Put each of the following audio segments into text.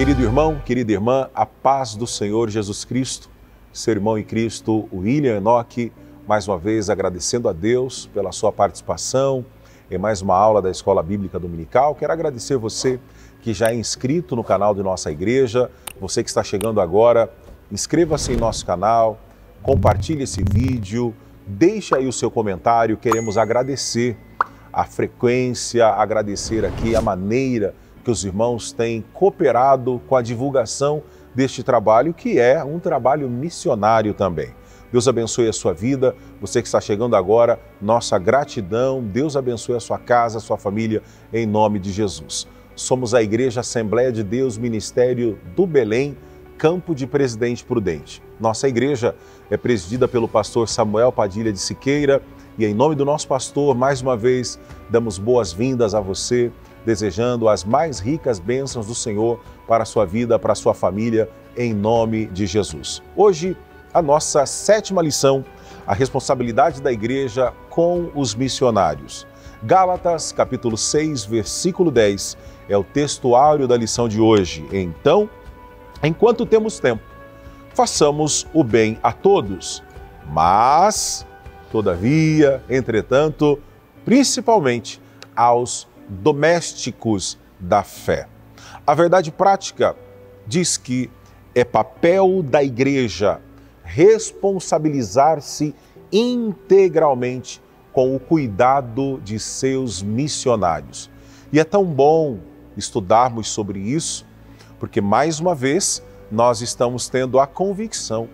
Querido irmão, querida irmã, a paz do Senhor Jesus Cristo, seu irmão em Cristo, William Enoque, mais uma vez agradecendo a Deus pela sua participação em mais uma aula da Escola Bíblica Dominical. Quero agradecer você que já é inscrito no canal de nossa igreja, você que está chegando agora, inscreva-se em nosso canal, compartilhe esse vídeo, deixe aí o seu comentário, queremos agradecer a frequência, agradecer aqui a maneira que os irmãos têm cooperado com a divulgação deste trabalho, que é um trabalho missionário também. Deus abençoe a sua vida, você que está chegando agora, nossa gratidão, Deus abençoe a sua casa, a sua família, em nome de Jesus. Somos a Igreja Assembleia de Deus, Ministério do Belém, Campo de Presidente Prudente. Nossa igreja é presidida pelo pastor Samuel Padilha de Siqueira e em nome do nosso pastor, mais uma vez, damos boas-vindas a você, desejando as mais ricas bênçãos do Senhor para a sua vida, para a sua família, em nome de Jesus. Hoje, a nossa 7ª lição, a responsabilidade da igreja com os missionários. Gálatas, capítulo 6, versículo 10, é o textuário da lição de hoje. Então, enquanto temos tempo, façamos o bem a todos, mas, todavia, entretanto, principalmente aos domésticos da fé. A verdade prática diz que é papel da igreja responsabilizar-se integralmente com o cuidado de seus missionários. E é tão bom estudarmos sobre isso, porque mais uma vez nós estamos tendo a convicção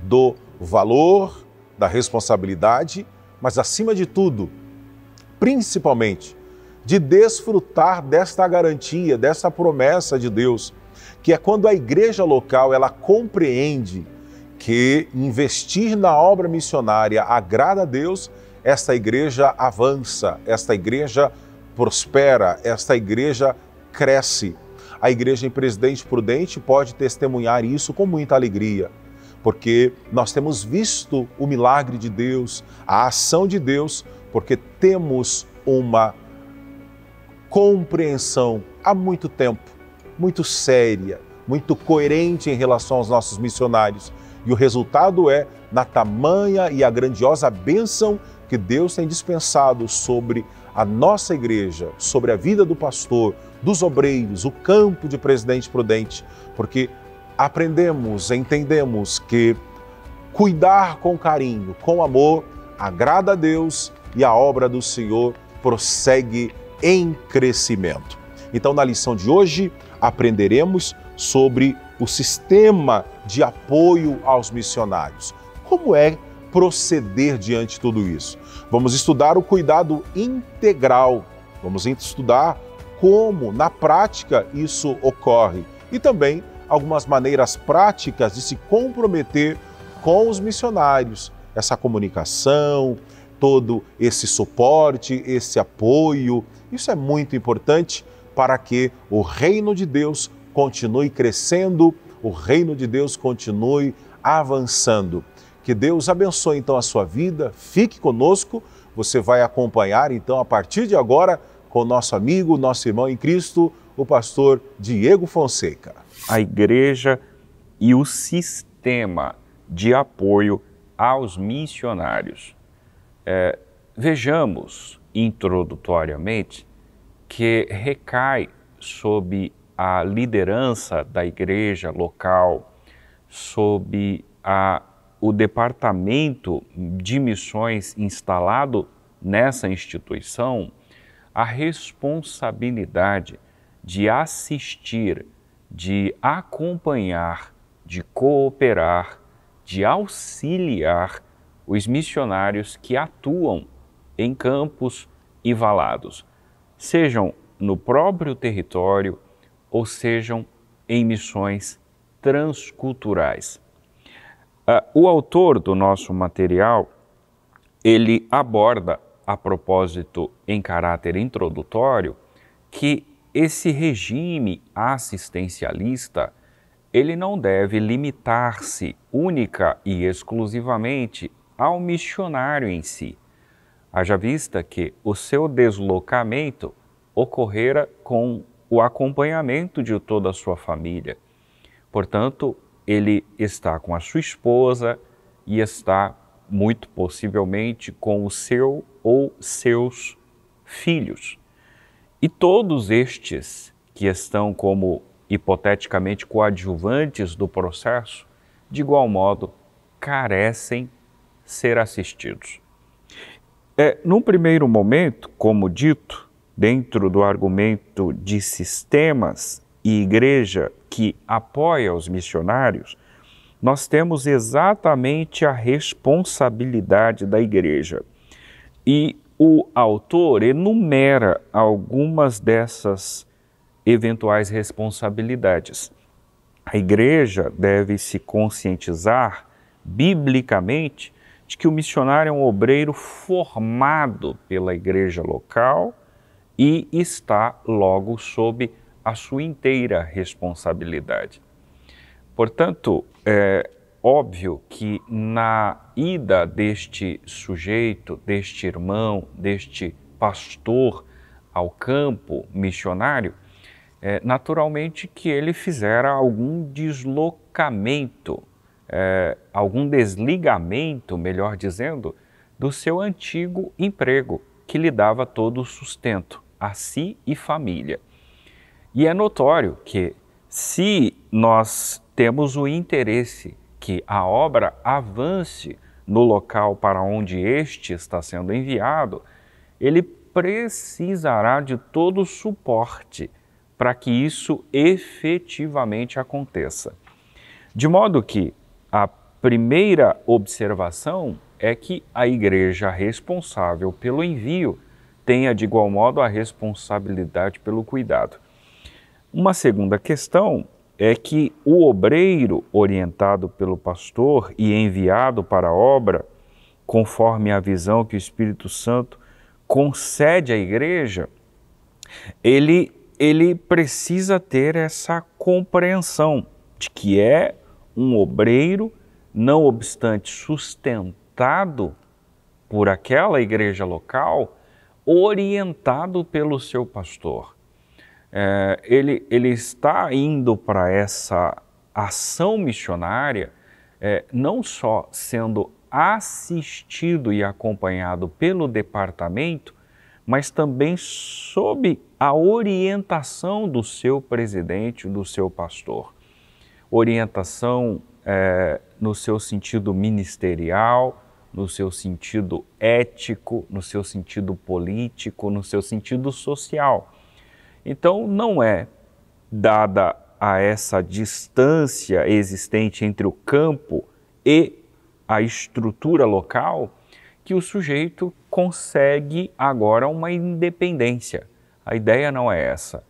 do valor, da responsabilidade, mas acima de tudo, principalmente, de desfrutar desta garantia, dessa promessa de Deus, que é quando a igreja local ela compreende que investir na obra missionária agrada a Deus, esta igreja avança, esta igreja prospera, esta igreja cresce. A igreja em Presidente Prudente pode testemunhar isso com muita alegria, porque nós temos visto o milagre de Deus, a ação de Deus, porque temos uma compreensão há muito tempo, muito séria, muito coerente em relação aos nossos missionários. E o resultado é na tamanha e a grandiosa bênção que Deus tem dispensado sobre a nossa igreja, sobre a vida do pastor, dos obreiros, o campo de Presidente Prudente, porque aprendemos, entendemos que cuidar com carinho, com amor, agrada a Deus e a obra do Senhor prossegue em crescimento. Então, na lição de hoje, aprenderemos sobre o sistema de apoio aos missionários. Como é proceder diante de tudo isso? Vamos estudar o cuidado integral, vamos estudar como, na prática, isso ocorre e também algumas maneiras práticas de se comprometer com os missionários, essa comunicação, todo esse suporte, esse apoio. Isso é muito importante para que o reino de Deus continue crescendo, o reino de Deus continue avançando. Que Deus abençoe então a sua vida, fique conosco, você vai acompanhar então a partir de agora com o nosso amigo, nosso irmão em Cristo, o pastor Diego Fonseca. A igreja e o sistema de apoio aos missionários. Vejamos introdutoriamente que recai sob a liderança da igreja local, sob o departamento de missões instalado nessa instituição, a responsabilidade de assistir, de acompanhar, de cooperar, de auxiliar os missionários que atuam em campos e valados, sejam no próprio território ou sejam em missões transculturais. O autor do nosso material, ele aborda, a propósito em caráter introdutório, que esse regime assistencialista, ele não deve limitar-se única e exclusivamente ao missionário em si. Haja vista que o seu deslocamento ocorrera com o acompanhamento de toda a sua família. Portanto, ele está com a sua esposa e está, muito possivelmente, com o seu ou seus filhos. E todos estes que estão como hipoteticamente coadjuvantes do processo, de igual modo, carecem ser assistidos. Num primeiro momento, como dito, dentro do argumento de sistemas e igreja que apoia os missionários, nós temos exatamente a responsabilidade da igreja. E o autor enumera algumas dessas eventuais responsabilidades. A igreja deve se conscientizar, biblicamente, de que o missionário é um obreiro formado pela igreja local e está logo sob a sua inteira responsabilidade. Portanto, é óbvio que na ida deste sujeito, deste irmão, deste pastor ao campo missionário, naturalmente que ele fizera algum deslocamento, algum desligamento, melhor dizendo, do seu antigo emprego, que lhe dava todo o sustento, a si e família. E é notório que, se nós temos o interesse que a obra avance no local para onde este está sendo enviado, ele precisará de todo o suporte para que isso efetivamente aconteça. De modo que a primeira observação é que a igreja responsável pelo envio tenha de igual modo a responsabilidade pelo cuidado. Uma segunda questão é que o obreiro orientado pelo pastor e enviado para a obra, conforme a visão que o Espírito Santo concede à igreja, ele precisa ter essa compreensão de que é um obreiro, não obstante sustentado por aquela igreja local, orientado pelo seu pastor. Ele está indo para essa ação missionária, não só sendo assistido e acompanhado pelo departamento, mas também sob a orientação do seu presidente, do seu pastor. Orientação no seu sentido ministerial, no seu sentido ético, no seu sentido político, no seu sentido social. Então, não é dada a essa distância existente entre o campo e a estrutura local que o sujeito consegue agora uma independência. A ideia não é essa.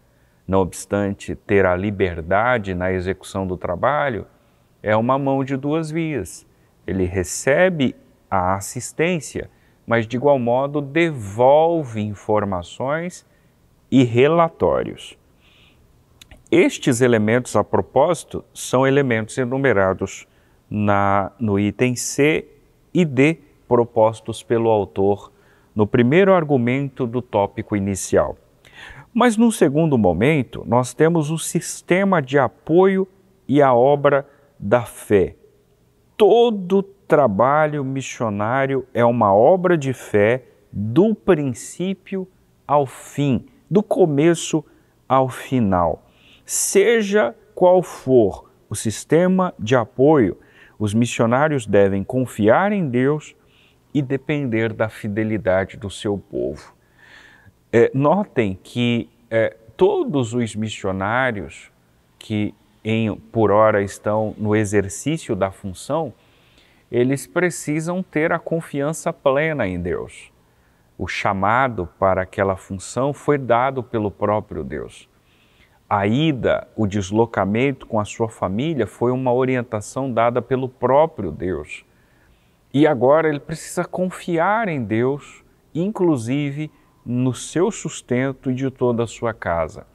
Não obstante ter a liberdade na execução do trabalho, é uma mão de duas vias. Ele recebe a assistência, mas de igual modo devolve informações e relatórios. Estes elementos, a propósito, são elementos enumerados no item C e D propostos pelo autor no primeiro argumento do tópico inicial. Mas num segundo momento, nós temos o sistema de apoio e a obra da fé. Todo trabalho missionário é uma obra de fé do princípio ao fim, do começo ao final. Seja qual for o sistema de apoio, os missionários devem confiar em Deus e depender da fidelidade do seu povo. Notem que todos os missionários que por hora estão no exercício da função, eles precisam ter a confiança plena em Deus. O chamado para aquela função foi dado pelo próprio Deus. A ida, o deslocamento com a sua família foi uma orientação dada pelo próprio Deus. E agora ele precisa confiar em Deus, inclusive no seu sustento e de toda a sua casa.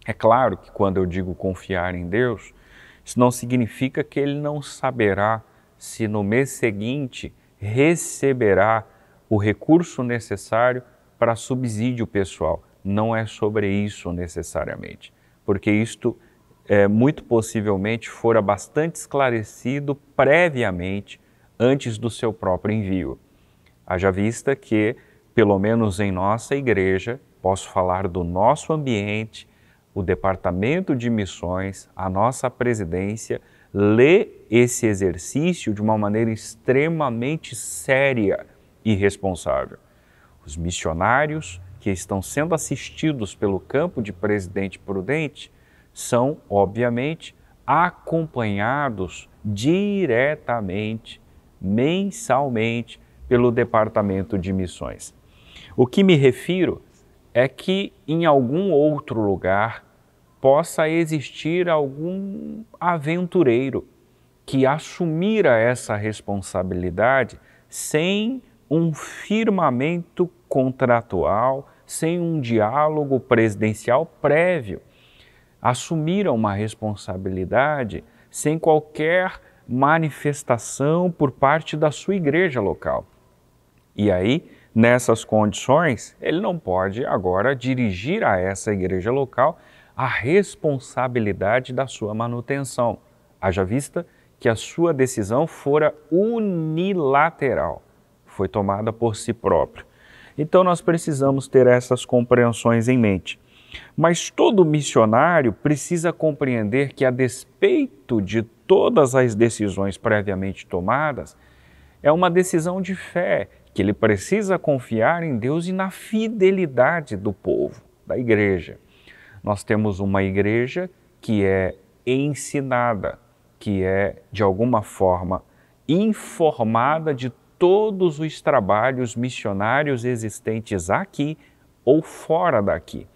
É claro que quando eu digo confiar em Deus, isso não significa que ele não saberá se no mês seguinte receberá o recurso necessário para subsídio pessoal. não é sobre isso necessariamente, porque isto muito possivelmente fora bastante esclarecido previamente antes do seu próprio envio. Haja vista que, pelo menos em nossa igreja, posso falar do nosso ambiente, o departamento de missões, a nossa presidência, lê esse exercício de uma maneira extremamente séria e responsável. Os missionários que estão sendo assistidos pelo campo de Presidente Prudente são, obviamente, acompanhados diretamente, mensalmente, pelo Departamento de Missões. O que me refiro é que em algum outro lugar possa existir algum aventureiro que assumira essa responsabilidade sem um firmamento contratual, sem um diálogo presidencial prévio. Assumiram uma responsabilidade sem qualquer manifestação por parte da sua igreja local. E aí, nessas condições, ele não pode agora dirigir a essa igreja local a responsabilidade da sua manutenção, haja vista que a sua decisão fora unilateral, foi tomada por si próprio. Então nós precisamos ter essas compreensões em mente. Mas todo missionário precisa compreender que, a despeito de todas as decisões previamente tomadas, é uma decisão de fé, que ele precisa confiar em Deus e na fidelidade do povo, da igreja. Nós temos uma igreja que é ensinada, que é, de alguma forma, informada de todos os trabalhos missionários existentes aqui ou fora daqui.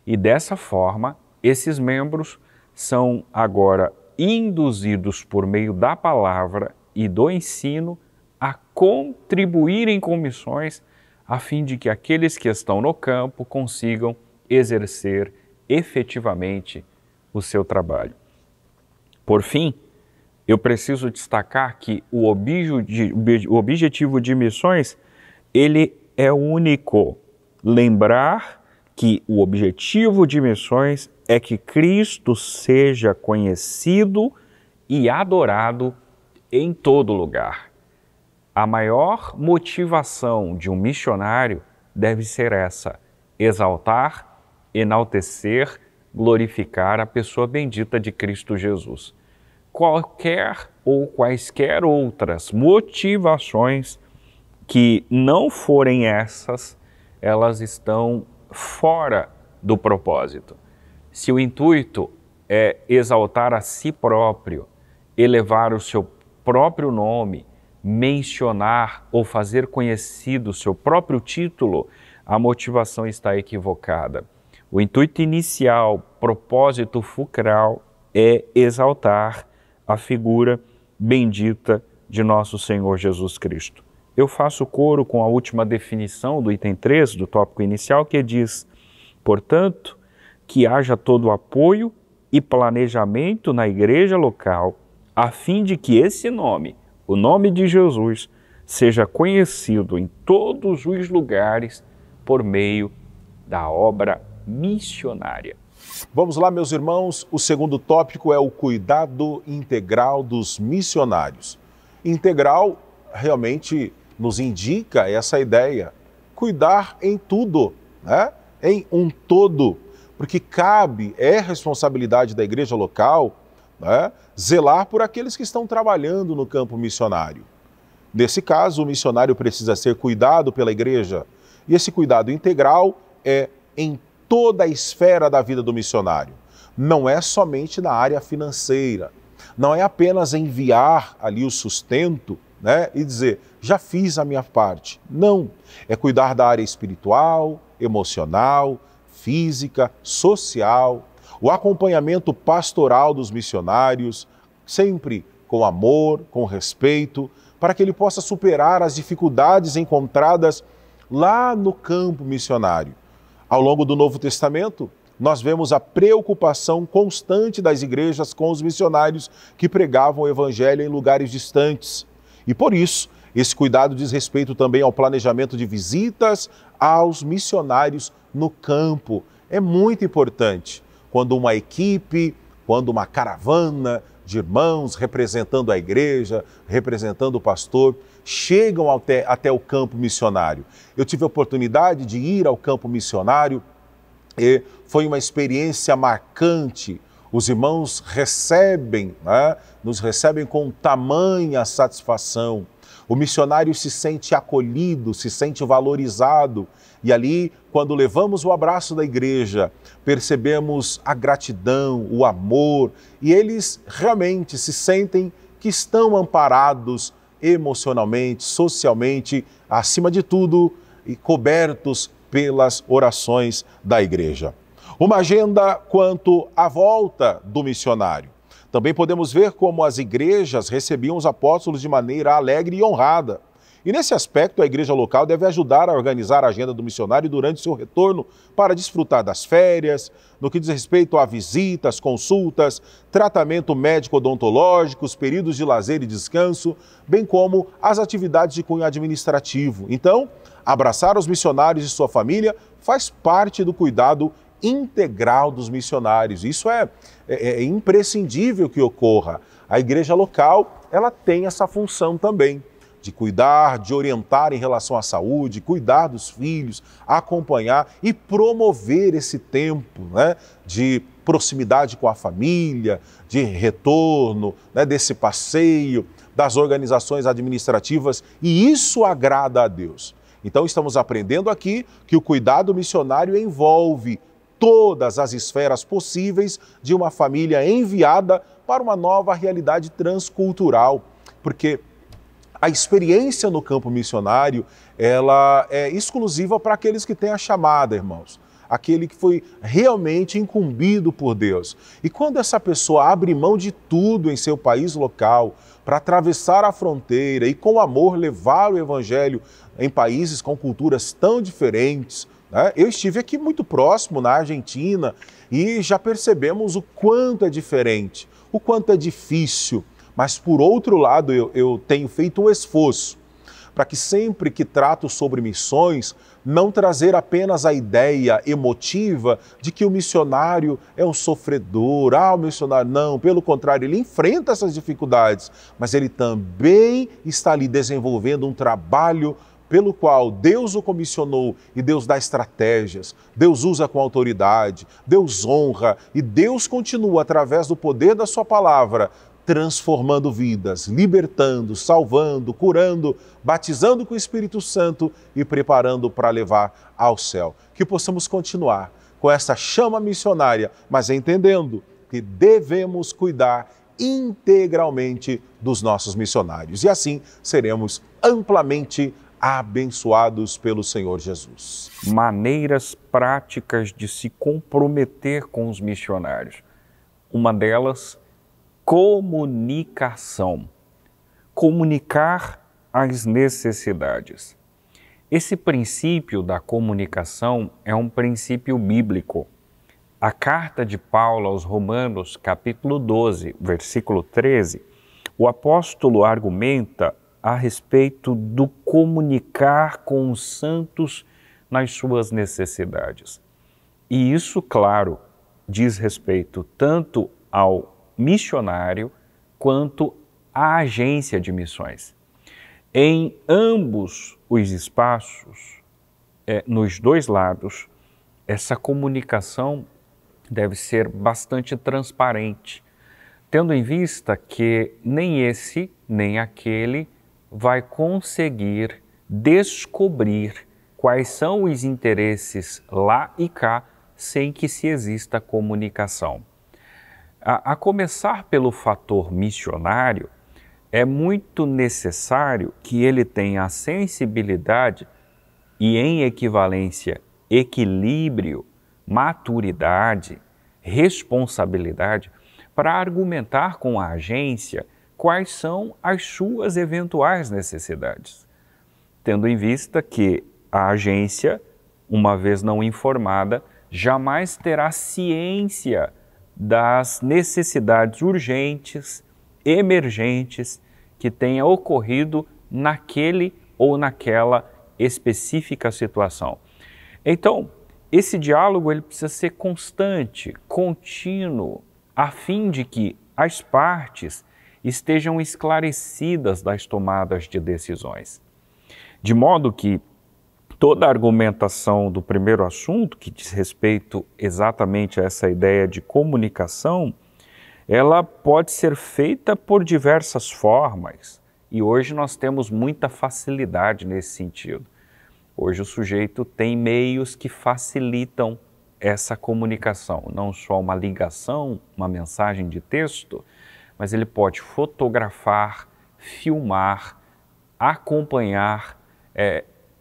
E dessa forma, esses membros são agora induzidos por meio da palavra e do ensino a contribuírem com missões, a fim de que aqueles que estão no campo consigam exercer efetivamente o seu trabalho. Por fim, eu preciso destacar que o objetivo de missões, ele é único. Lembrar que o objetivo de missões é que Cristo seja conhecido e adorado em todo lugar. A maior motivação de um missionário deve ser essa: exaltar, enaltecer, glorificar a pessoa bendita de Cristo Jesus. Qualquer ou quaisquer outras motivações que não forem essas, elas estão fora do propósito. Se o intuito é exaltar a si próprio, elevar o seu próprio nome, mencionar ou fazer conhecido o seu próprio título, a motivação está equivocada. O intuito inicial, propósito fulcral, é exaltar a figura bendita de nosso Senhor Jesus Cristo. Eu faço coro com a última definição do item 3 do tópico inicial, que diz: portanto, que haja todo apoio e planejamento na igreja local, a fim de que esse nome, o nome de Jesus, seja conhecido em todos os lugares por meio da obra missionária. Vamos lá, meus irmãos, o segundo tópico é o cuidado integral dos missionários. Integral realmente nos indica essa ideia, cuidar em tudo, né? Em um todo, porque é responsabilidade da igreja local, né, zelar por aqueles que estão trabalhando no campo missionário. Nesse caso, o missionário precisa ser cuidado pela igreja, e esse cuidado integral é em toda a esfera da vida do missionário. Não é somente na área financeira, não é apenas enviar ali o sustento, né, e dizer, já fiz a minha parte. Não, é cuidar da área espiritual, emocional, física, social, o acompanhamento pastoral dos missionários, sempre com amor, com respeito, para que ele possa superar as dificuldades encontradas lá no campo missionário. Ao longo do Novo Testamento, nós vemos a preocupação constante das igrejas com os missionários que pregavam o evangelho em lugares distantes. E por isso, Esse cuidado diz respeito também ao planejamento de visitas aos missionários no campo. É muito importante quando uma equipe, quando uma caravana de irmãos representando a igreja, representando o pastor, chegam até o campo missionário. Eu tive a oportunidade de ir ao campo missionário e foi uma experiência marcante. Os irmãos recebem, nos recebem com tamanha satisfação. O missionário se sente acolhido, se sente valorizado. E ali, quando levamos o abraço da igreja, percebemos a gratidão, o amor, e eles realmente se sentem que estão amparados emocionalmente, socialmente, acima de tudo, e cobertos pelas orações da igreja. Uma agenda quanto à volta do missionário. Também podemos ver como as igrejas recebiam os apóstolos de maneira alegre e honrada. E nesse aspecto, a igreja local deve ajudar a organizar a agenda do missionário durante seu retorno para desfrutar das férias, no que diz respeito a visitas, consultas, tratamento médico-odontológico, os períodos de lazer e descanso, bem como as atividades de cunho administrativo. Então, abraçar os missionários e sua família faz parte do cuidado integral dos missionários. Isso é imprescindível que ocorra. A igreja local, ela tem essa função também, de cuidar, de orientar em relação à saúde, cuidar dos filhos, acompanhar e promover esse tempo, de proximidade com a família, de retorno, desse passeio, das organizações administrativas, e isso agrada a Deus. Então estamos aprendendo aqui que o cuidado missionário envolve todas as esferas possíveis de uma família enviada para uma nova realidade transcultural, porque a experiência no campo missionário, ela é exclusiva para aqueles que têm a chamada, irmãos. Aquele que foi realmente incumbido por Deus. E quando essa pessoa abre mão de tudo em seu país local para atravessar a fronteira e com amor levar o evangelho em países com culturas tão diferentes, eu estive aqui muito próximo na Argentina e já percebemos o quanto é diferente, o quanto é difícil. Mas, por outro lado, eu tenho feito um esforço para que sempre que trato sobre missões, não trazer apenas a ideia emotiva de que o missionário é um sofredor, o missionário não, pelo contrário, ele enfrenta essas dificuldades, mas ele também está ali desenvolvendo um trabalho pelo qual Deus o comissionou e Deus dá estratégias, Deus usa com autoridade, Deus honra e Deus continua, através do poder da sua palavra, transformando vidas, libertando, salvando, curando, batizando com o Espírito Santo e preparando para levar ao céu. Que possamos continuar com essa chama missionária, mas entendendo que devemos cuidar integralmente dos nossos missionários. E assim seremos amplamente abençoados pelo Senhor Jesus. Maneiras práticas de se comprometer com os missionários. Uma delas, comunicação. Comunicar as necessidades. Esse princípio da comunicação é um princípio bíblico. A carta de Paulo aos Romanos, capítulo 12, versículo 13, o apóstolo argumenta a respeito do comunicar com os santos nas suas necessidades. E isso, claro, diz respeito tanto ao missionário quanto à agência de missões. Em ambos os espaços, nos dois lados, essa comunicação deve ser bastante transparente, tendo em vista que nem esse nem aquele vai conseguir descobrir quais são os interesses lá e cá sem que se exista comunicação. A começar pelo fator missionário, é muito necessário que ele tenha a sensibilidade e, em equivalência, equilíbrio, maturidade, responsabilidade para argumentar com a agência quais são as suas eventuais necessidades, tendo em vista que a agência, uma vez não informada, jamais terá ciência das necessidades urgentes, emergentes, que tenha ocorrido naquele ou naquela específica situação. Então, esse diálogo ele precisa ser constante, contínuo, a fim de que as partes estejam esclarecidas das tomadas de decisões. De modo que toda a argumentação do primeiro assunto, que diz respeito exatamente a essa ideia de comunicação, ela pode ser feita por diversas formas. E hoje nós temos muita facilidade nesse sentido. Hoje o sujeito tem meios que facilitam essa comunicação, não só uma ligação, uma mensagem de texto, mas ele pode fotografar, filmar, acompanhar,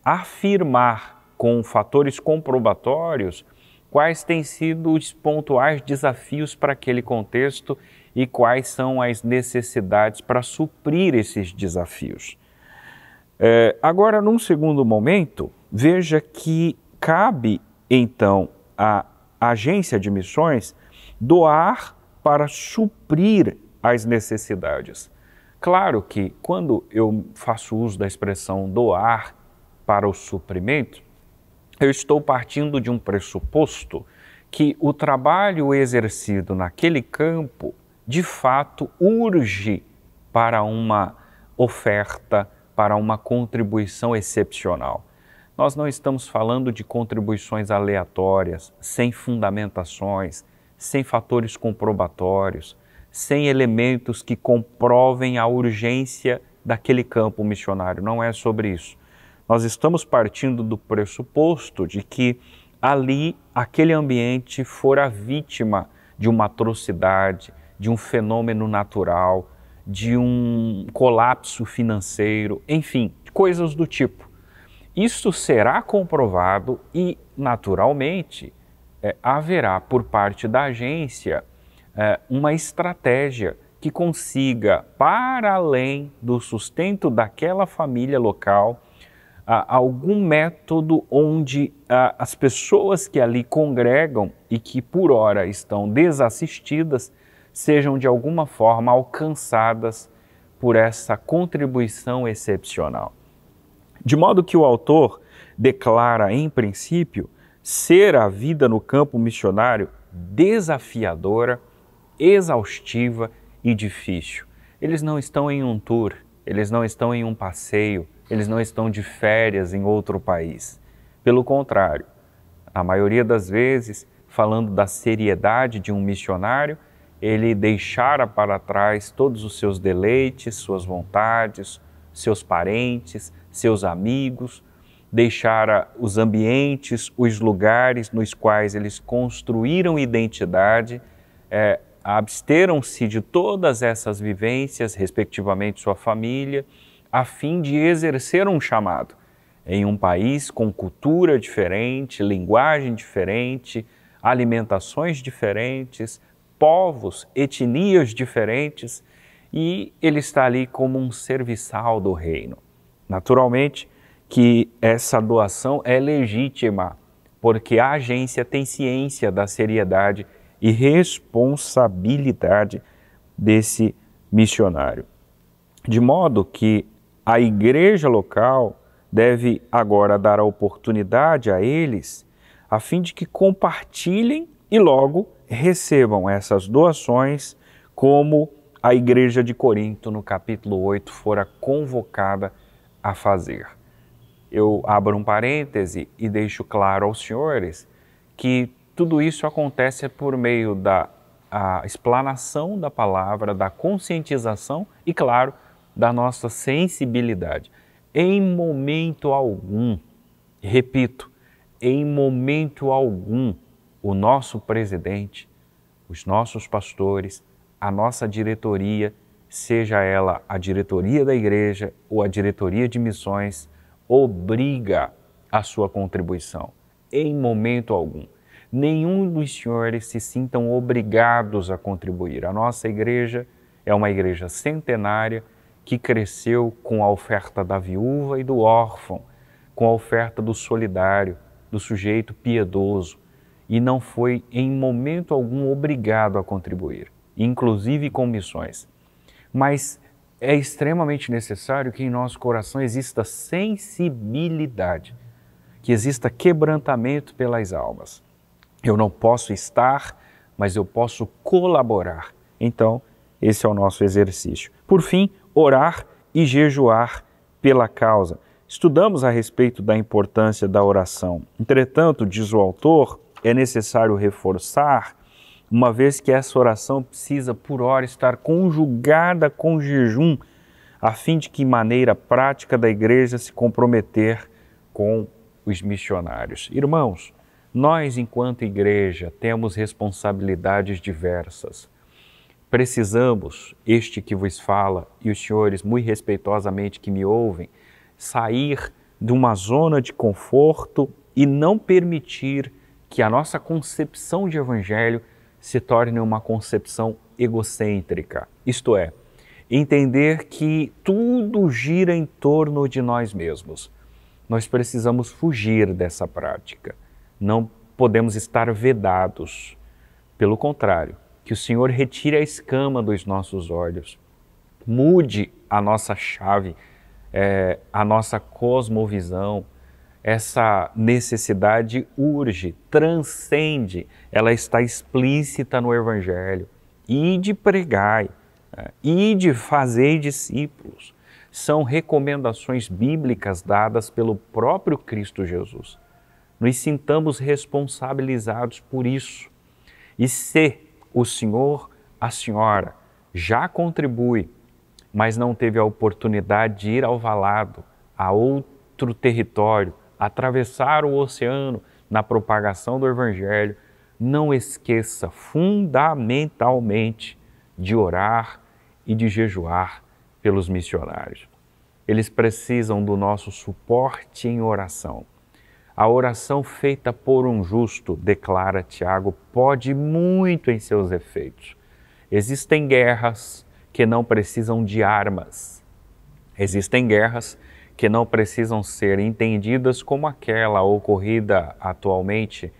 afirmar com fatores comprobatórios quais têm sido os pontuais desafios para aquele contexto e quais são as necessidades para suprir esses desafios. Agora, num segundo momento, veja que cabe, então, à agência de missões doar para suprir as necessidades. Claro que quando eu faço uso da expressão doar para o suprimento, eu estou partindo de um pressuposto que o trabalho exercido naquele campo, de fato, urge para uma oferta, para uma contribuição excepcional. Nós não estamos falando de contribuições aleatórias, sem fundamentações, sem fatores comprobatórios, sem elementos que comprovem a urgência daquele campo missionário. Não é sobre isso. Nós estamos partindo do pressuposto de que ali, aquele ambiente fora vítima de uma atrocidade, de um fenômeno natural, de um colapso financeiro, enfim, coisas do tipo. Isso será comprovado e, naturalmente, haverá por parte da agência uma estratégia que consiga, para além do sustento daquela família local, algum método onde as pessoas que ali congregam e que por ora estão desassistidas sejam de alguma forma alcançadas por essa contribuição excepcional. De modo que o autor declara, em princípio, ser a vida no campo missionário desafiadora, exaustiva e difícil. Eles não estão em um tour, eles não estão em um passeio, eles não estão de férias em outro país. Pelo contrário, a maioria das vezes, falando da seriedade de um missionário, ele deixara para trás todos os seus deleites, suas vontades, seus parentes, seus amigos, deixara os ambientes, os lugares nos quais eles construíram identidade, absteram-se de todas essas vivências, respectivamente sua família, a fim de exercer um chamado em um país com cultura diferente, linguagem diferente, alimentações diferentes, povos, etnias diferentes, e ele está ali como um serviçal do reino. Naturalmente que essa doação é legítima, porque a agência tem ciência da seriedade e responsabilidade desse missionário. De modo que a igreja local deve agora dar a oportunidade a eles, a fim de que compartilhem e logo recebam essas doações, como a igreja de Corinto, no capítulo 8, fora convocada a fazer. Eu abro um parêntese e deixo claro aos senhores que tudo isso acontece por meio da explanação da palavra, da conscientização e, claro, da nossa sensibilidade. Em momento algum, repito, em momento algum, o nosso presidente, os nossos pastores, a nossa diretoria, seja ela a diretoria da igreja ou a diretoria de missões, obriga a sua contribuição. Em momento algum. Nenhum dos senhores se sintam obrigados a contribuir. A nossa igreja é uma igreja centenária que cresceu com a oferta da viúva e do órfão, com a oferta do solidário, do sujeito piedoso, e não foi em momento algum obrigado a contribuir, inclusive com missões. Mas é extremamente necessário que em nosso coração exista sensibilidade, que exista quebrantamento pelas almas. Eu não posso estar, mas eu posso colaborar. Então, esse é o nosso exercício. Por fim, orar e jejuar pela causa. Estudamos a respeito da importância da oração. Entretanto, diz o autor, é necessário reforçar, uma vez que essa oração precisa, por hora, estar conjugada com jejum, a fim de que maneira prática da igreja se comprometer com os missionários. Irmãos, nós, enquanto igreja, temos responsabilidades diversas. Precisamos, este que vos fala e os senhores muito respeitosamente que me ouvem, sair de uma zona de conforto e não permitir que a nossa concepção de evangelho se torne uma concepção egocêntrica. Isto é, entender que tudo gira em torno de nós mesmos. Nós precisamos fugir dessa prática. Não podemos estar vedados. Pelo contrário, que o Senhor retire a escama dos nossos olhos, mude a nossa chave, a nossa cosmovisão. Essa necessidade urge, transcende, ela está explícita no Evangelho. Ide pregai, ide fazei discípulos. São recomendações bíblicas dadas pelo próprio Cristo Jesus. Nos sintamos responsabilizados por isso. E se o senhor, a senhora, já contribui, mas não teve a oportunidade de ir ao valado, a outro território, atravessar o oceano na propagação do Evangelho, não esqueça fundamentalmente de orar e de jejuar pelos missionários. Eles precisam do nosso suporte em oração. A oração feita por um justo, declara Tiago, pode muito em seus efeitos. Existem guerras que não precisam de armas. Existem guerras que não precisam ser entendidas como aquela ocorrida atualmente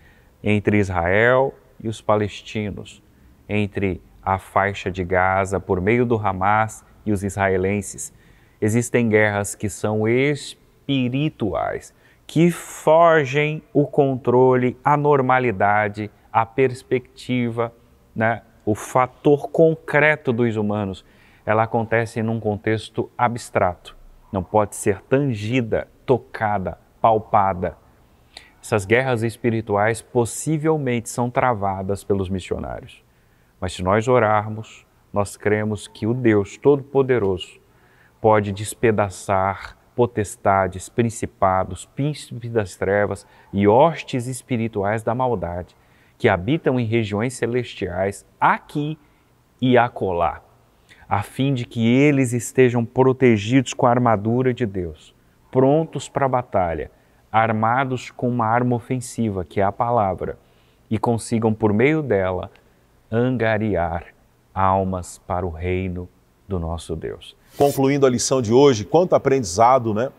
entre Israel e os palestinos, entre a faixa de Gaza por meio do Hamas e os israelenses. Existem guerras que são espirituais, que fogem o controle, a normalidade, a perspectiva, o fator concreto dos humanos. Ela acontece num contexto abstrato, não pode ser tangida, tocada, palpada. Essas guerras espirituais possivelmente são travadas pelos missionários. Mas se nós orarmos, nós cremos que o Deus Todo-Poderoso pode despedaçar potestades, principados, príncipes das trevas e hostes espirituais da maldade, que habitam em regiões celestiais, aqui e acolá, a fim de que eles estejam protegidos com a armadura de Deus, prontos para a batalha, armados com uma arma ofensiva, que é a palavra, e consigam, por meio dela, angariar almas para o reino do nosso Deus. Concluindo a lição de hoje, quanto aprendizado, né?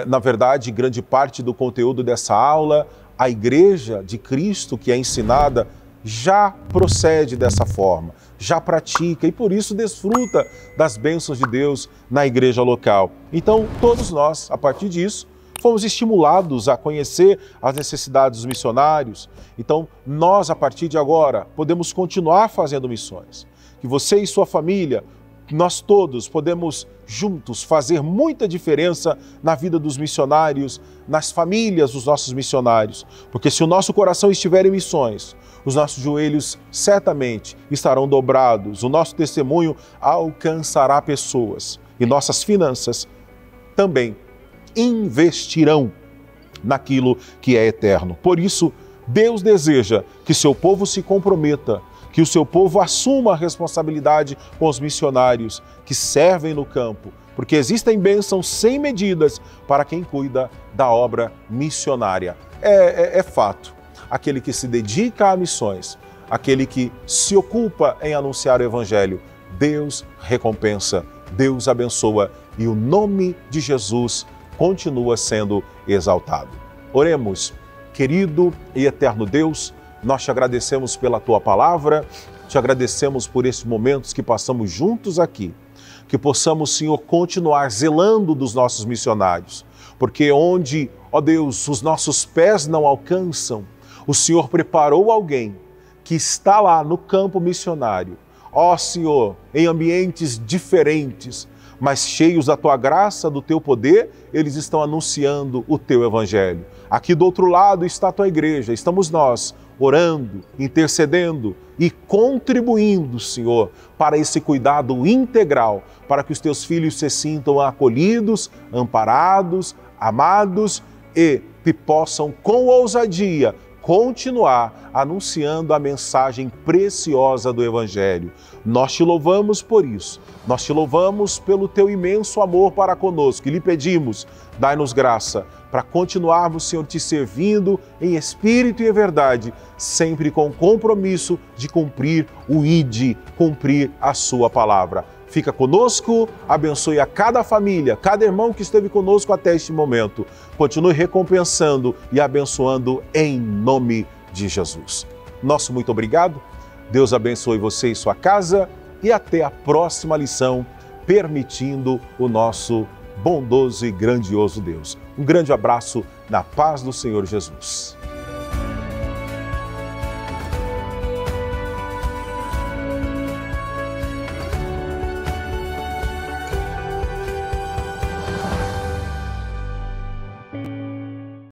Na verdade, grande parte do conteúdo dessa aula, a Igreja de Cristo que é ensinada já procede dessa forma, já pratica e por isso desfruta das bênçãos de Deus na igreja local. Então, todos nós, a partir disso, fomos estimulados a conhecer as necessidades dos missionários. Então, nós, a partir de agora, podemos continuar fazendo missões. Que você e sua família, nós todos podemos juntos fazer muita diferença na vida dos missionários, nas famílias dos nossos missionários. Porque se o nosso coração estiver em missões, os nossos joelhos certamente estarão dobrados, o nosso testemunho alcançará pessoas e nossas finanças também investirão naquilo que é eterno. Por isso, Deus deseja que seu povo se comprometa, que o seu povo assuma a responsabilidade com os missionários que servem no campo, porque existem bênçãos sem medidas para quem cuida da obra missionária. É fato. Aquele que se dedica a missões, aquele que se ocupa em anunciar o Evangelho, Deus recompensa, Deus abençoa e o nome de Jesus continua sendo exaltado. Oremos, querido e eterno Deus, nós te agradecemos pela tua palavra, te agradecemos por esses momentos que passamos juntos aqui. que possamos, Senhor, continuar zelando dos nossos missionários, porque onde, ó Deus, os nossos pés não alcançam, o Senhor preparou alguém que está lá no campo missionário, ó Senhor, em ambientes diferentes, mas cheios da Tua graça, do Teu poder, eles estão anunciando o Teu Evangelho. Aqui do outro lado está a Tua igreja, estamos nós, orando, intercedendo e contribuindo, Senhor, para esse cuidado integral, para que os Teus filhos se sintam acolhidos, amparados, amados e que possam, com ousadia, continuar anunciando a mensagem preciosa do Evangelho. Nós te louvamos por isso, nós te louvamos pelo teu imenso amor para conosco e lhe pedimos, dai-nos graça para continuarmos, Senhor, te servindo em espírito e em verdade, sempre com o compromisso de cumprir o ID, cumprir a sua palavra. Fica conosco, abençoe a cada família, cada irmão que esteve conosco até este momento. Continue recompensando e abençoando em nome de Jesus. Nosso muito obrigado, Deus abençoe você e sua casa e até a próxima lição, permitindo o nosso bondoso e grandioso Deus. Um grande abraço na paz do Senhor Jesus.